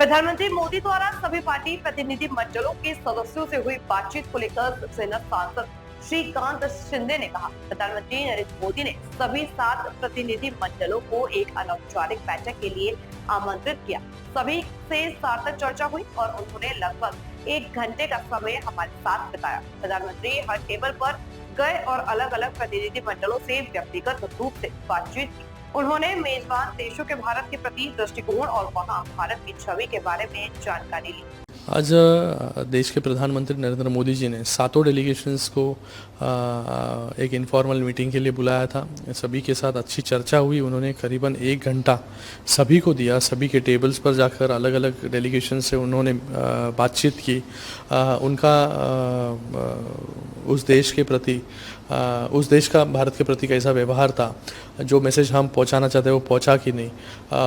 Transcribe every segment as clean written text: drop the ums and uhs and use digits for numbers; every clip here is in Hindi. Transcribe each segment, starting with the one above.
प्रधानमंत्री मोदी द्वारा सभी पार्टी प्रतिनिधि मंडलों के सदस्यों से हुई बातचीत को लेकर शिवसेना सांसद श्रीकांत शिंदे ने कहा, प्रधानमंत्री नरेंद्र मोदी ने सभी 7 प्रतिनिधि मंडलों को एक अनौपचारिक बैठक के लिए आमंत्रित किया। सभी से सार्थक चर्चा हुई और उन्होंने लगभग 1 घंटे का समय हमारे साथ बिताया। प्रधानमंत्री हर टेबल पर गए और अलग अलग प्रतिनिधि मंडलों से व्यक्तिगत रूप से बातचीत की। उन्होंने मेजबान देशों के भारत के प्रति दृष्टिकोण और वहां भारत की छवि के बारे में जानकारी ली। आज देश के प्रधानमंत्री नरेंद्र मोदी जी ने 7 डेलीगेशंस को एक इनफॉर्मल मीटिंग के लिए बुलाया था। सभी के साथ अच्छी चर्चा हुई। उन्होंने करीबन 1 घंटा सभी को दिया। सभी के टेबल्स पर जाकर अलग अलग डेलीगेशन से उन्होंने बातचीत की। उनका उस देश के प्रति उस देश का भारत के प्रति कैसा व्यवहार था, जो मैसेज हम पहुंचाना चाहते हैं वो पहुंचा कि नहीं,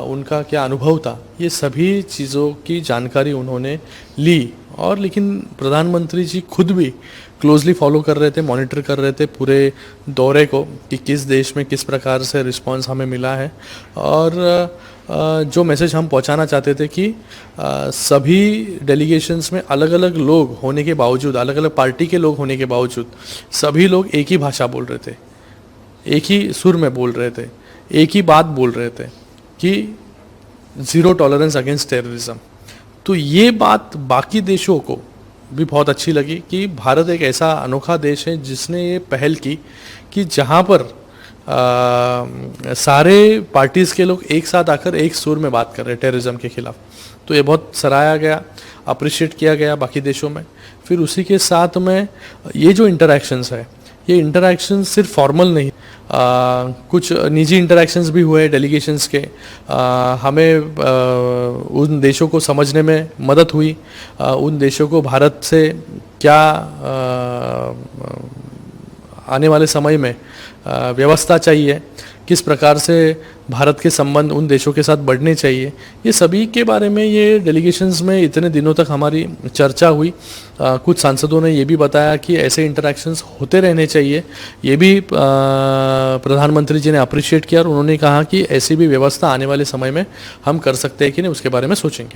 उनका क्या अनुभव था, ये सभी चीज़ों की जानकारी उन्होंने ली। और लेकिन प्रधानमंत्री जी खुद भी क्लोजली फॉलो कर रहे थे, मॉनिटर कर रहे थे पूरे दौरे को कि किस देश में किस प्रकार से रिस्पांस हमें मिला है। और जो मैसेज हम पहुंचाना चाहते थे कि सभी डेलीगेशंस में अलग अलग लोग होने के बावजूद, अलग अलग पार्टी के लोग होने के बावजूद सभी लोग एक ही भाषा बोल रहे थे, एक ही सुर में बोल रहे थे, एक ही बात बोल रहे थे कि ज़ीरो टॉलरेंस अगेंस्ट टेररिज्म। तो ये बात बाकी देशों को भी बहुत अच्छी लगी कि भारत एक ऐसा अनोखा देश है जिसने ये पहल की कि जहाँ पर सारे पार्टीज़ के लोग एक साथ आकर एक सुर में बात कर रहे हैं टेररिज्म के खिलाफ। तो ये बहुत सराहा गया, अप्रिशिएट किया गया बाकी देशों में। फिर उसी के साथ में ये जो इंटरैक्शंस है, ये इंटरैक्शंस सिर्फ फॉर्मल नहीं, कुछ निजी इंटरैक्शंस भी हुए डेलीगेशंस के। हमें उन देशों को समझने में मदद हुई, उन देशों को भारत से क्या आने वाले समय में व्यवस्था चाहिए, किस प्रकार से भारत के संबंध उन देशों के साथ बढ़ने चाहिए, ये सभी के बारे में ये डेलीगेशंस में इतने दिनों तक हमारी चर्चा हुई। कुछ सांसदों ने ये भी बताया कि ऐसे इंटरैक्शंस होते रहने चाहिए। ये भी प्रधानमंत्री जी ने अप्रिशिएट किया और उन्होंने कहा कि ऐसी भी व्यवस्था आने वाले समय में हम कर सकते हैं कि नहीं, उसके बारे में सोचेंगे।